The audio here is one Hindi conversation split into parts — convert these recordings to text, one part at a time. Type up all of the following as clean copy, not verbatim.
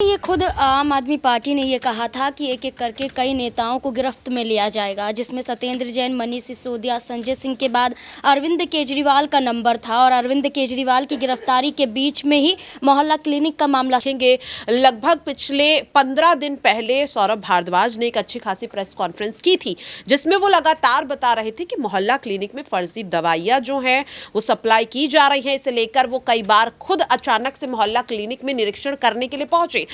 ये खुद आम आदमी पार्टी ने ये कहा था कि एक एक करके कई नेताओं को गिरफ्त में लिया जाएगा, जिसमें सत्येंद्र जैन, मनीष सिसोदिया, संजय सिंह के बाद अरविंद केजरीवाल का नंबर था और अरविंद केजरीवाल की गिरफ्तारी के बीच में ही मोहल्ला क्लिनिक का मामला रखेंगे। लगभग पिछले 15 दिन पहले सौरभ भारद्वाज ने एक अच्छी खासी प्रेस कॉन्फ्रेंस की थी, जिसमें वो लगातार बता रहे थे कि मोहल्ला क्लिनिक में फर्जी दवाइयां जो हैं वो सप्लाई की जा रही हैं। इसे लेकर वो कई बार खुद अचानक से मोहल्ला क्लिनिक में निरीक्षण करने के लिए पहुंचे।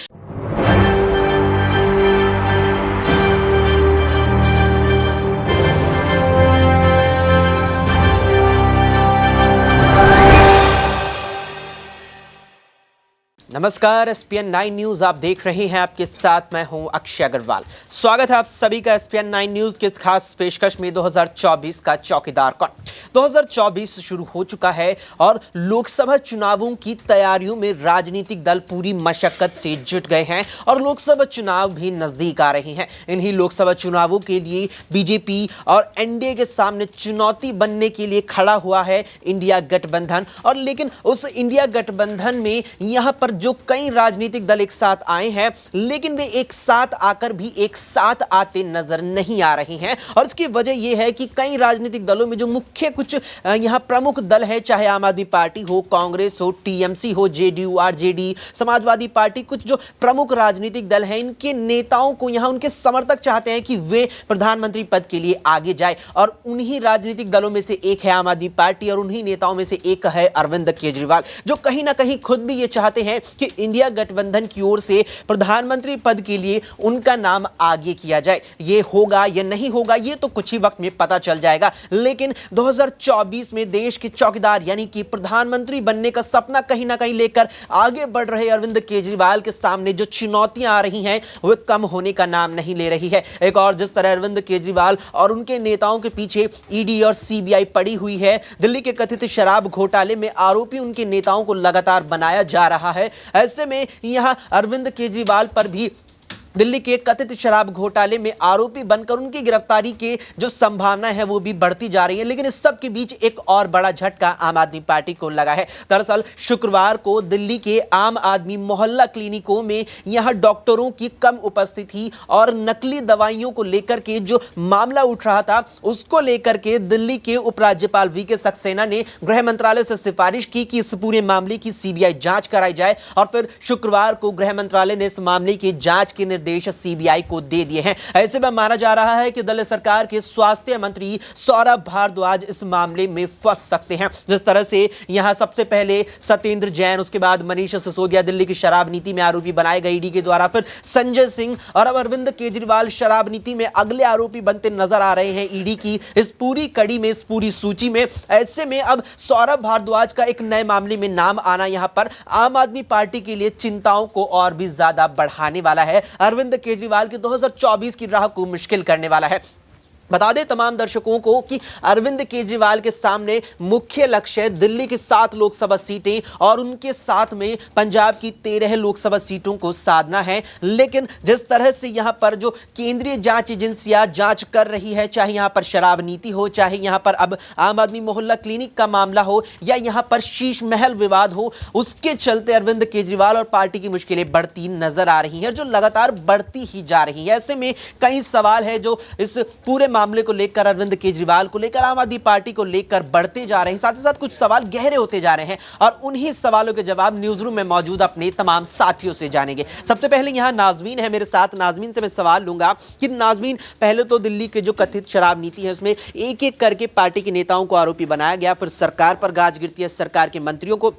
नमस्कार, SPN 9 न्यूज आप देख रहे हैं। आपके साथ मैं हूं अक्षय अग्रवाल। स्वागत है आप सभी का SPN 9 न्यूज के खास पेशकश में 2024 का चौकीदार कौन। 2024 शुरू हो चुका है और लोकसभा चुनावों की तैयारियों में राजनीतिक दल पूरी मशक्कत से जुट गए हैं और लोकसभा चुनाव भी नजदीक आ रही हैं। इन्हीं लोकसभा चुनावों के लिए बीजेपी और एनडीए के सामने चुनौती बनने के लिए खड़ा हुआ है इंडिया गठबंधन। और लेकिन उस इंडिया गठबंधन में यहां पर जो कई राजनीतिक दल एक साथ आए हैं, लेकिन वे एक साथ आकर भी एक साथ आते नजर नहीं आ रहे हैं। और इसकी वजह यह है कि कई राजनीतिक दलों में जो मुख्य कुछ यहां प्रमुख दल है, चाहे आम आदमी पार्टी हो, कांग्रेस हो, टीएमसी हो, जेडीयू, आरजेडी, समाजवादी पार्टी, कुछ जो प्रमुख राजनीतिक दल हैं, इनके नेताओं को यहां उनके समर्थक चाहते हैं कि वे प्रधानमंत्री पद के लिए आगे जाए। और उन्हीं राजनीतिक दलों में से एक है आम आदमी पार्टी और उन्हीं नेताओं में से एक है अरविंद केजरीवाल, जो कहीं ना कहीं खुद भी ये चाहते हैं कि इंडिया गठबंधन की ओर से प्रधानमंत्री पद के लिए उनका नाम आगे किया जाए। ये होगा या नहीं होगा ये तो कुछ ही वक्त में पता चल जाएगा, लेकिन 2024 में देश के चौकीदार यानी कि प्रधानमंत्री बनने का सपना कहीं ना कहीं लेकर आगे बढ़ रहे अरविंद केजरीवाल के सामने जो चुनौतियां आ रही हैं वो कम होने का नाम नहीं ले रही है। एक और जिस तरह अरविंद केजरीवाल और उनके नेताओं के पीछे ईडी और सीबीआई पड़ी हुई है, दिल्ली के कथित शराब घोटाले में आरोपी उनके नेताओं को लगातार बनाया जा रहा है। ऐसे में यहां अरविंद केजरीवाल पर भी दिल्ली के कथित शराब घोटाले में आरोपी बनकर उनकी गिरफ्तारी के जो संभावना है वो भी बढ़ती जा रही है। लेकिन इस सब के बीच एक और बड़ा झटका आम आदमी पार्टी को लगा है। दरअसल शुक्रवार को दिल्ली के आम आदमी मोहल्ला क्लिनिकों में यहां डॉक्टरों की कम उपस्थिति और नकली दवाइयों को लेकर के जो मामला उठ रहा था, उसको लेकर के दिल्ली के उपराज्यपाल वीके सक्सेना ने गृह मंत्रालय से सिफारिश की कि इस पूरे मामले की सीबीआई जांच कराई जाए। और फिर शुक्रवार को गृह मंत्रालय ने इस मामले की जांच के निर्देश सीबीआई को दे दिए हैं। ऐसे में माना जा रहा है कि दिल्ली सरकार के स्वास्थ्य मंत्री सौरभ भारद्वाज इस मामले में फंस सकते हैं। जिस तरह से यहां सबसे पहले सत्येंद्र जैन, उसके बाद मनीष सिसोदिया दिल्ली की शराब नीति में आरोपी बनाए गए ईडी के द्वारा, फिर संजय सिंह और अब अरविंद केजरीवाल शराब नीति में अगले आरोपी बनते नजर आ रहे हैं ईडी की इस पूरी कड़ी में, इस पूरी सूची में। ऐसे में अब सौरभ भारद्वाज का एक नए मामले में नाम आना यहां पर आम आदमी पार्टी के लिए चिंताओं को और भी ज्यादा बढ़ाने वाला है। अरविंद केजरीवाल की 2024 की राह को मुश्किल करने वाला है। बता दें तमाम दर्शकों को कि अरविंद केजरीवाल के सामने मुख्य लक्ष्य दिल्ली की 7 लोकसभा सीटें और उनके साथ में पंजाब की 13 लोकसभा सीटों को साधना है। लेकिन जिस तरह से यहां पर जो केंद्रीय जांच एजेंसियां जांच कर रही है, चाहे यहां पर शराब नीति हो, चाहे यहां पर अब आम आदमी मोहल्ला क्लिनिक का मामला हो या यहां पर शीश महल विवाद हो, उसके चलते अरविंद केजरीवाल और पार्टी की मुश्किलें बढ़ती नजर आ रही हैं, जो लगातार बढ़ती ही जा रही है। ऐसे में कई सवाल है जो इस पूरे मामले को लेकर, अरविंद केजरीवाल को लेकर, आम आदमी पार्टी को लेकर बढ़ते जा रहे हैं। साथ ही साथ कुछ सवाल गहरे होते जा रहे हैं और उन्हीं सवालों के जवाब न्यूज रूम में मौजूद अपने तमाम साथियों से जानेंगे। सबसे पहले यहां नाजमीन है मेरे साथ। नाजमीन से मैं सवाल लूंगा कि नाजमीन, पहले तो दिल्ली के जो कथित शराब नीति है उसमें एक एक करके पार्टी के नेताओं को आरोपी बनाया गया, फिर सरकार पर गाज गिरती है, सरकार के मंत्रियों को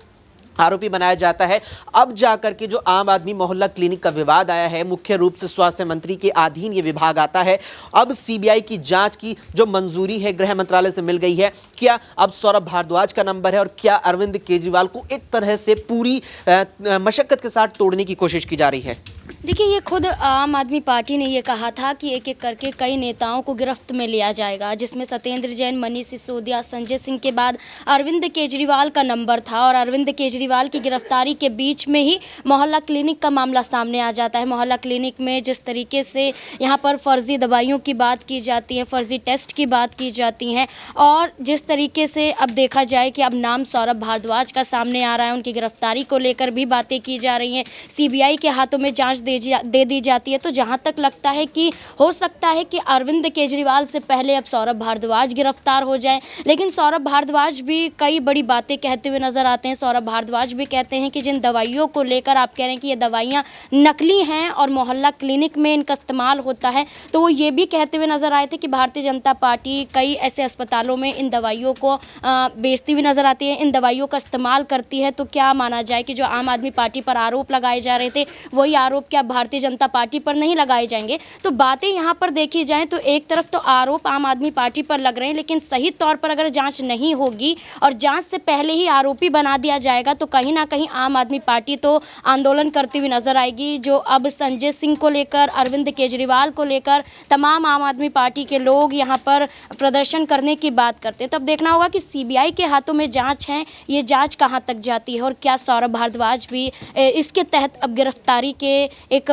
आरोपी बनाया जाता है। अब जाकर के जो आम आदमी मोहल्ला क्लिनिक का विवाद आया है, मुख्य रूप से स्वास्थ्य मंत्री के अधीन ये विभाग आता है। अब सीबीआई की जांच की जो मंजूरी है गृह मंत्रालय से मिल गई है। क्या अब सौरभ भारद्वाज का नंबर है और क्या अरविंद केजरीवाल को एक तरह से पूरी मशक्कत के साथ तोड़ने की कोशिश की जा रही है? देखिए, ये खुद आम आदमी पार्टी ने ये कहा था कि एक एक करके कई नेताओं को गिरफ्त में लिया जाएगा, जिसमें सत्येंद्र जैन, मनीष सिसोदिया, संजय सिंह के बाद अरविंद केजरीवाल का नंबर था। और अरविंद केजरीवाल की गिरफ्तारी के बीच में ही मोहल्ला क्लिनिक का मामला सामने आ जाता है। मोहल्ला क्लिनिक में जिस तरीके से यहाँ पर फर्जी दवाइयों की बात की जाती है, फर्जी टेस्ट की बात की जाती हैं, और जिस तरीके से अब देखा जाए कि अब नाम सौरभ भारद्वाज का सामने आ रहा है, उनकी गिरफ्तारी को लेकर भी बातें की जा रही हैं, सीबीआई के हाथों में जांच दे दी जाती है। तो जहां तक लगता है कि हो सकता है कि अरविंद केजरीवाल से पहले अब सौरभ भारद्वाज गिरफ्तार हो जाएं। लेकिन सौरभ भारद्वाज भी कई बड़ी बातें कहते हुए नजर आते हैं। सौरभ भारद्वाज भी कहते हैं कि जिन दवाइयों को लेकर आप कह रहे हैं कि ये दवाइयां नकली हैं और मोहल्ला क्लिनिक में इनका इस्तेमाल होता है, तो वो ये भी कहते हुए नजर आए थे कि भारतीय जनता पार्टी कई ऐसे अस्पतालों में इन दवाइयों को बेचती हुई नजर आती है, इन दवाइयों का इस्तेमाल करती है। तो क्या माना जाए कि जो आम आदमी पार्टी पर आरोप लगाए जा रहे थे, वही आरोप क्या भारतीय जनता पार्टी पर नहीं लगाए जाएंगे? तो बातें यहाँ पर देखी जाएं तो एक तरफ तो आरोप आम आदमी पार्टी पर लग रहे हैं, लेकिन सही तौर पर अगर जांच नहीं होगी और जांच से पहले ही आरोपी बना दिया जाएगा तो कहीं ना कहीं आम आदमी पार्टी तो आंदोलन करती हुई नजर आएगी। जो अब संजय सिंह को लेकर, अरविंद केजरीवाल को लेकर तमाम आम आदमी पार्टी के लोग यहाँ पर प्रदर्शन करने की बात करते हैं। तो अब देखना होगा कि सीबीआई के हाथों में जांच है, ये जांच कहाँ तक जाती है और क्या सौरभ भारद्वाज भी इसके तहत अब गिरफ्तारी के एक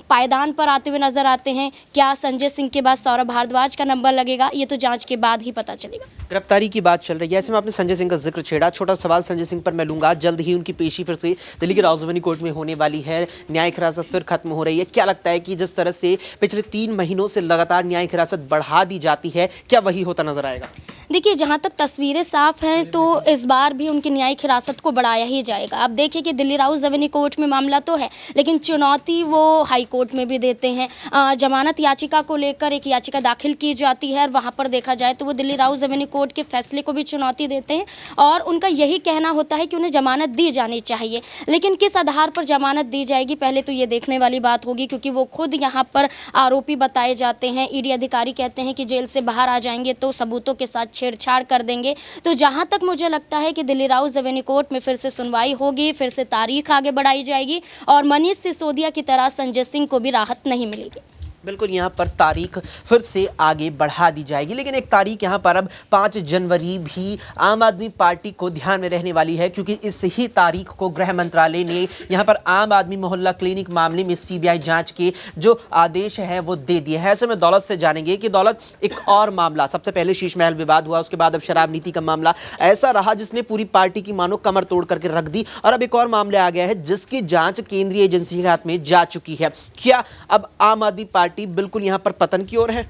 पायदान पर आते हुए नजर आते हैं। क्या संजय सिंह के बाद सौरभ भारद्वाज का नंबर लगेगा, ये तो जांच के बाद ही पता चलेगा। गिरफ्तारी की बात चल रही है, ऐसे में आपने संजय सिंह का जिक्र छेड़ा। छोटा सवाल संजय सिंह पर मैं लूंगा, जल्द ही उनकी पेशी फिर से दिल्ली के राजधानी कोर्ट में होने वाली है, न्यायिक हिरासत फिर खत्म हो रही है। क्या लगता है कि जिस तरह से पिछले 3 महीनों से लगातार न्यायिक हिरासत बढ़ा दी जाती है, क्या वही होता नजर आएगा? देखिए, जहाँ तक तस्वीरें साफ हैं तो इस बार भी उनकी न्यायिक हिरासत को बढ़ाया ही जाएगा। अब देखिए कि दिल्ली राउजधानी कोर्ट में मामला तो है, लेकिन चुनौती वो हाई कोर्ट में भी देते हैं। जमानत याचिका को लेकर एक याचिका दाखिल की जाती है और वहाँ पर देखा जाए तो वो दिल्ली राउजधानी कोर्ट के फैसले को भी चुनौती देते हैं और उनका यही कहना होता है कि उन्हें जमानत दी जानी चाहिए। लेकिन किस आधार पर जमानत दी जाएगी, पहले तो ये देखने वाली बात होगी, क्योंकि वो खुद यहाँ पर आरोपी बताए जाते हैं। ईडी अधिकारी कहते हैं कि जेल से बाहर आ जाएंगे तो सबूतों के साथ छेड़छाड़ कर देंगे। तो जहां तक मुझे लगता है कि दिल्ली राउजधानी कोर्ट में फिर से सुनवाई होगी, फिर से तारीख आगे बढ़ाई जाएगी और मनीष सिसोदिया की तरह संजय सिंह को भी राहत नहीं मिलेगी। बिल्कुल, यहाँ पर तारीख फिर से आगे बढ़ा दी जाएगी। लेकिन एक तारीख यहाँ पर अब 5 जनवरी भी आम आदमी पार्टी को ध्यान में रहने वाली है, क्योंकि इस ही तारीख को गृह मंत्रालय ने यहाँ पर आम आदमी मोहल्ला क्लिनिक मामले में सीबीआई जांच के जो आदेश हैं वो दे दिए हैं। ऐसे में दौलत से जानेंगे कि दौलत, एक और मामला, सबसे पहले शीश महल विवाद हुआ, उसके बाद अब शराब नीति का मामला ऐसा रहा जिसने पूरी पार्टी की मानो कमर तोड़ करके रख दी, और अब एक और मामला आ गया है जिसकी जांच केंद्रीय एजेंसी के हाथ में जा चुकी है। क्या अब आम आदमी पार्टी बिल्कुल यहां पर पतन की ओर है?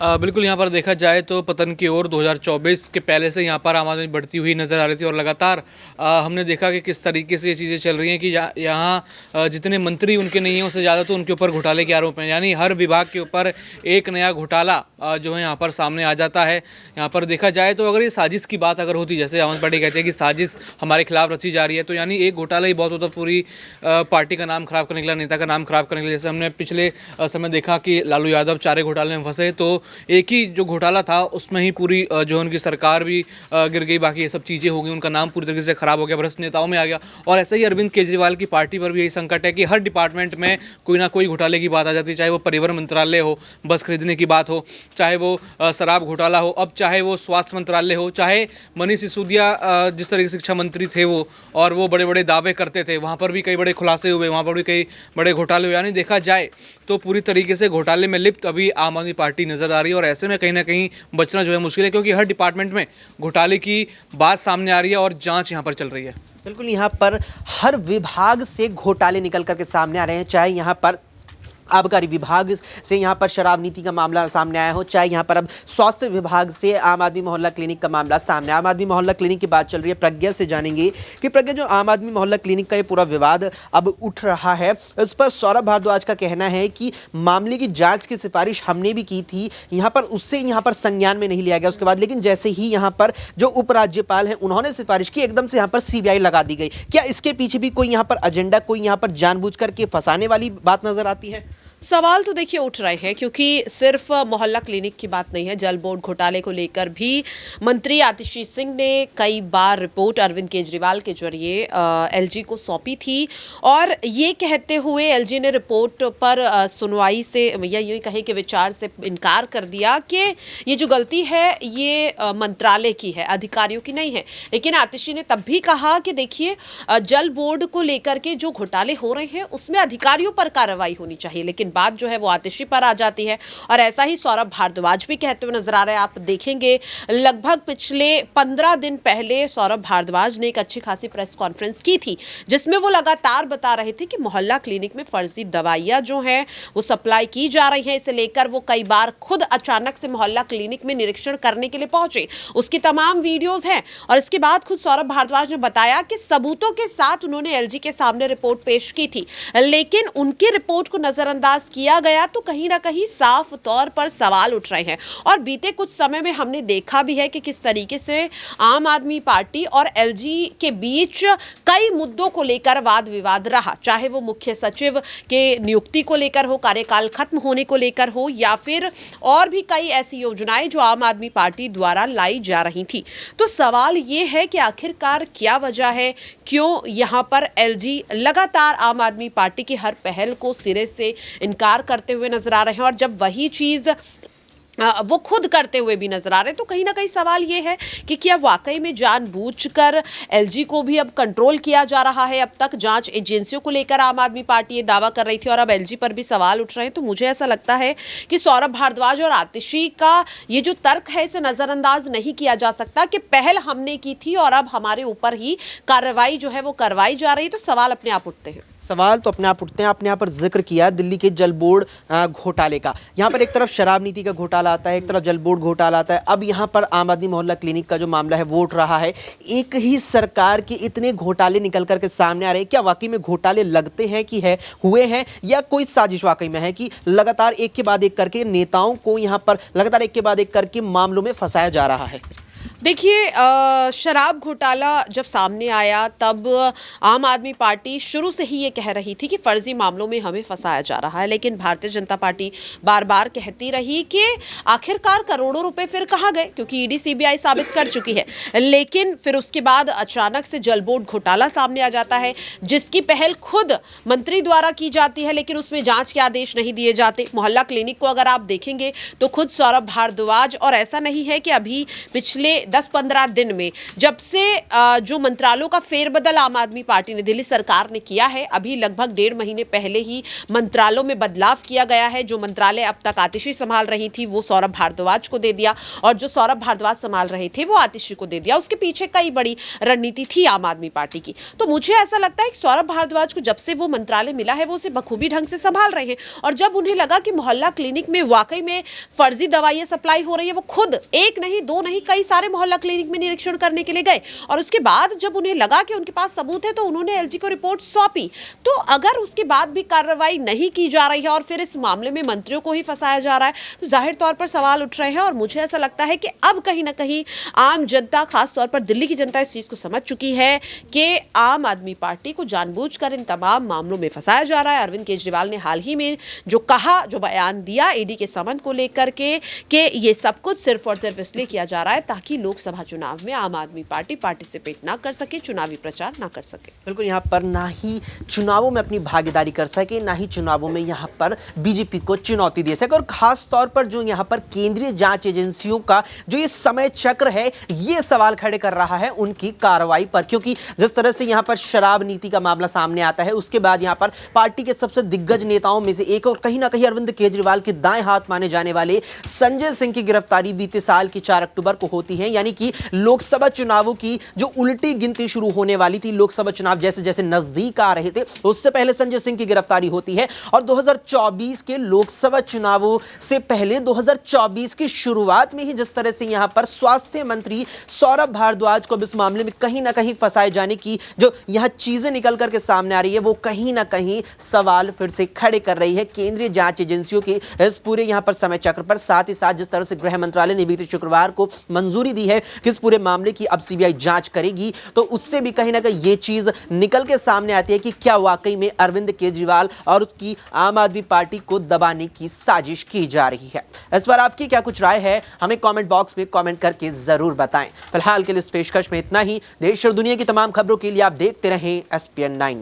बिल्कुल, यहाँ पर देखा जाए तो पतन की ओर 2024 के पहले से यहाँ पर आम आदमी बढ़ती हुई नज़र आ रही थी और लगातार हमने देखा कि किस तरीके से ये चीज़ें चल रही हैं कि यहाँ जितने मंत्री उनके नहीं हैं उससे ज़्यादा तो उनके ऊपर घोटाले के आरोप हैं। यानी हर विभाग के ऊपर एक नया घोटाला जो है यहाँ पर सामने आ जाता है। यहाँ पर देखा जाए तो अगर ये साजिश की बात अगर होती, जैसे आम आदमी पार्टी कहती है कि साजिश हमारे खिलाफ रची जा रही है, तो यानी एक घोटाला ही बहुत होता पूरी पार्टी का नाम खराब करने के लिए, नेता का नाम खराब करने के लिए। जैसे हमने पिछले समय देखा कि लालू यादव 4 घोटाले में फंसे, तो एक ही जो घोटाला था उसमें ही पूरी जो उनकी सरकार भी गिर गई, बाकी ये सब चीज़ें हो गई, उनका नाम पूरी तरीके से खराब हो गया, भ्रष्ट नेताओं में आ गया। और ऐसे ही अरविंद केजरीवाल की पार्टी पर भी यही संकट है कि हर डिपार्टमेंट में कोई ना कोई घोटाले की बात आ जाती है, चाहे वो परिवहन मंत्रालय हो, बस खरीदने की बात हो, चाहे वो शराब घोटाला हो, अब चाहे वो स्वास्थ्य मंत्रालय हो, चाहे मनीष सिसोदिया जिस तरह के शिक्षा मंत्री थे वो, और वो बड़े बड़े दावे करते थे, वहाँ पर भी कई बड़े खुलासे हुए, वहाँ पर भी कई बड़े घोटाले हुए। यानी देखा जाए तो पूरी तरीके से घोटाले में लिप्त अभी आम आदमी पार्टी नजर आ रही है और ऐसे में कहीं ना कहीं बचना जो है मुश्किल है, क्योंकि हर डिपार्टमेंट में घोटाले की बात सामने आ रही है और जांच यहाँ पर चल रही है। बिल्कुल, यहाँ पर हर विभाग से घोटाले निकल करके सामने आ रहे हैं, चाहे यहाँ पर आबकारी विभाग से यहाँ पर शराब नीति का मामला सामने आया हो, चाहे यहाँ पर अब स्वास्थ्य विभाग से आम आदमी मोहल्ला क्लिनिक का मामला सामने। आम आदमी मोहल्ला क्लिनिक की बात चल रही है, प्रज्ञा से जानेंगे कि प्रज्ञा, जो आम आदमी मोहल्ला क्लिनिक का ये पूरा विवाद अब उठ रहा है, इस पर सौरभ भारद्वाज का कहना है कि मामले की जांच की सिफारिश हमने भी की थी, यहाँ पर उससे यहाँ पर संज्ञान में नहीं लिया गया उसके बाद, लेकिन जैसे ही यहाँ पर जो उपराज्यपाल हैं उन्होंने सिफारिश की, एकदम से यहाँ पर सीबीआई लगा दी गई। क्या इसके पीछे भी कोई यहाँ पर एजेंडा, कोई यहाँ पर जानबूझ करके फंसाने वाली बात नजर आती है? सवाल तो देखिए उठ रहे हैं, क्योंकि सिर्फ मोहल्ला क्लिनिक की बात नहीं है। जल बोर्ड घोटाले को लेकर भी मंत्री आतिशी सिंह ने कई बार रिपोर्ट अरविंद केजरीवाल के जरिए एलजी को सौंपी थी, और ये कहते हुए एलजी ने रिपोर्ट पर सुनवाई से या यूँ कहें कि विचार से इनकार कर दिया कि ये जो गलती है ये मंत्रालय की है, अधिकारियों की नहीं है। लेकिन आतिशी ने तब भी कहा कि देखिए जल बोर्ड को लेकर के जो घोटाले हो रहे हैं उसमें अधिकारियों पर कार्रवाई होनी चाहिए, लेकिन बात जो है वो आतिशी पर आ जाती है। और ऐसा ही सौरभ भारद्वाज भी कहते हुए नजर आ रहे हैं। आप देखेंगे लगभग पिछले 15 दिन पहले सौरभ भारद्वाज ने एक अच्छी खासी प्रेस कॉन्फ्रेंस की थी, जिसमें वो लगातार बता रहे थे कि मोहल्ला क्लिनिक में फर्जी दवाइयां जो हैं वो सप्लाई की जा रही हैं। इसे लेकर वो कई बार खुद अचानक से मोहल्ला क्लिनिक में निरीक्षण करने के लिए पहुंचे, उसकी तमाम वीडियोज हैं। और इसके बाद खुद सौरभ भारद्वाज ने बताया कि सबूतों के साथ उन्होंने एलजी के सामने रिपोर्ट पेश की थी, लेकिन उनकी रिपोर्ट को नजरअंदाज किया गया, तो कहीं ना कहीं साफ तौर पर सवाल उठ रहे हैं। और बीते कुछ समय में हमने देखा भी है कि किस तरीके से आम आदमी पार्टी और एलजी के बीच कई मुद्दों को लेकर वाद विवाद रहा, चाहे वो मुख्य सचिव के नियुक्ति को लेकर हो, कार्यकाल खत्म होने को लेकर हो, या फिर और भी कई ऐसी योजनाएं जो आम आदमी पार्टी द्वारा लाई जा रही थी। तो सवाल ये है कि आखिरकार क्या वजह है, क्यों यहां पर एलजी लगातार आम आदमी पार्टी की हर पहल को सिरे से इनकार करते हुए नजर आ रहे हैं, और जब वही चीज वो खुद करते हुए भी नजर आ रहे हैं, तो कहीं ना कहीं सवाल ये है कि क्या वाकई में जानबूझकर एलजी को भी अब कंट्रोल किया जा रहा है। अब तक जांच एजेंसियों को लेकर आम आदमी पार्टी ये दावा कर रही थी, और अब एलजी पर भी सवाल उठ रहे हैं। तो मुझे ऐसा लगता है कि सौरभ भारद्वाज और आतिशी का ये जो तर्क है इसे नजरअंदाज नहीं किया जा सकता कि पहल हमने की थी और अब हमारे ऊपर ही कार्रवाई जो है वो करवाई जा रही है। तो सवाल अपने आप उठते हैं। सवाल तो अपने आप उठते हैं। आपने यहाँ पर जिक्र किया दिल्ली के जल बोर्ड घोटाले का। यहाँ पर एक तरफ शराब नीति का घोटाला आता है, एक तरफ जल बोर्ड घोटाला आता है, अब यहाँ पर आम आदमी मोहल्ला क्लिनिक का जो मामला है वो उठ रहा है। एक ही सरकार के इतने घोटाले निकल करके सामने आ रहे हैं। क्या वाकई में घोटाले लगते हैं कि है हुए हैं, या कोई साजिश वाकई में है कि लगातार एक के बाद एक करके नेताओं को यहाँ पर लगातार एक के बाद एक करके मामलों में फंसाया जा रहा है? देखिए शराब घोटाला जब सामने आया तब आम आदमी पार्टी शुरू से ही ये कह रही थी कि फर्जी मामलों में हमें फंसाया जा रहा है, लेकिन भारतीय जनता पार्टी बार बार कहती रही कि आखिरकार करोड़ों रुपए फिर कहाँ गए, क्योंकि ईडी सीबीआई साबित कर चुकी है। लेकिन फिर उसके बाद अचानक से जल बोर्ड घोटाला सामने आ जाता है, जिसकी पहल खुद मंत्री द्वारा की जाती है, लेकिन उसमें जांच के आदेश नहीं दिए जाते। मोहल्ला क्लिनिक को अगर आप देखेंगे तो खुद सौरभ भारद्वाज, और ऐसा नहीं है कि अभी पिछले 10-15 दिन में जब से जो मंत्रालयों का फेरबदल आम आदमी पार्टी ने, दिल्ली सरकार ने किया है, अभी लगभग 1.5 महीने पहले ही मंत्रालयों में बदलाव किया गया है। जो मंत्रालय अब तक आतिशी संभाल रही थी वो सौरभ भारद्वाज को दे दिया, और जो सौरभ भारद्वाज संभाल रहे थे वो आतिशी को दे दिया। उसके पीछे कई बड़ी रणनीति थी आम आदमी पार्टी की। तो मुझे ऐसा लगता है कि सौरभ भारद्वाज को जब से वो मंत्रालय मिला है वो उसे बखूबी ढंग से संभाल रहे हैं, और जब उन्हें लगा कि मोहल्ला क्लिनिक में वाकई में फर्जी दवाइयां सप्लाई हो रही है, वो खुद एक नहीं दो नहीं कई सारे मोहल्ला क्लिनिक में निरीक्षण करने के लिए गए, और उसके बाद जब उन्हें लगा कि उनके पास सबूत है तो उन्होंने एलजी को रिपोर्ट सौंपी। तो अगर उसके बाद भी कार्रवाई नहीं की जा रही है और फिर इस मामले में मंत्रियों को ही फंसाया जा रहा है, तो जाहिर तौर पर सवाल उठ रहे हैं। और मुझे ऐसा लगता है कि अब कहीं ना कहीं आम जनता, खासतौर पर दिल्ली की जनता, इस चीज को समझ चुकी है कि आम आदमी पार्टी को जानबूझकर इन तमाम मामलों में फंसाया जा रहा है। अरविंद केजरीवाल ने हाल ही में जो कहा, जो बयान दिया ईडी के समन को लेकर के, कि ये सब कुछ सिर्फ और सिर्फ इसलिए किया जा रहा है ताकि लोकसभा चुनाव में आम आदमी पार्टी पार्टिसिपेट ना कर सके, चुनावी प्रचार ना कर सके। बिल्कुल, यहाँ पर ना ही चुनावों में अपनी भागीदारी कर सके, ना ही चुनावों में यहाँ पर बीजेपी को चुनौती दे सके। और खास तौर पर जो यहाँ पर केंद्रीय जांच एजेंसियों का जो ये समय चक्र है, ये सवाल खड़े कर रहा है उनकी कार्रवाई पर, क्योंकि जिस तरह से यहाँ पर शराब नीति का मामला सामने आता है, उसके बाद यहाँ पर पार्टी के सबसे दिग्गज नेताओं में से एक और कहीं ना कहीं अरविंद केजरीवाल के दाएं हाथ माने जाने वाले संजय सिंह की गिरफ्तारी बीते साल की 4 अक्टूबर को होती है। यानी कि लोकसभा चुनावों की जो उल्टी गिनती शुरू होने वाली थी, लोकसभा चुनाव जैसे जैसे नजदीक आ रहे थे, उससे पहले संजय सिंह की गिरफ्तारी होती है। और 2024 के लोकसभा चुनावों से पहले 2024 की शुरुआत में ही जिस तरह से यहां पर स्वास्थ्य मंत्री सौरभ भारद्वाज को इस मामले में कहीं ना कहीं फंसाए जाने की जो यहां चीजें निकल करके सामने आ रही है, वो कहीं ना कहीं सवाल फिर से खड़े कर रही है केंद्रीय जांच एजेंसियों के इस पूरे यहां पर समय चक्र पर। साथ ही साथ जिस तरह से गृह मंत्रालय ने बीते शुक्रवार को मंजूरी दी रही है कि इस पूरे मामले की अब सीबीआई जांच करेगी, तो उससे भी कहीं ना कहीं ये चीज निकल के सामने आती है कि क्या वाकई में अरविंद केजरीवाल और उसकी आम आदमी पार्टी को दबाने की साजिश की जा रही है। इस पर आपकी क्या कुछ राय है, हमें कमेंट बॉक्स में कमेंट करके जरूर बताएं। फिलहाल के लिए इस पेशकश में इतना ही। देश और दुनिया की तमाम खबरों के लिए आप देखते रहें SPN9 न्यूज।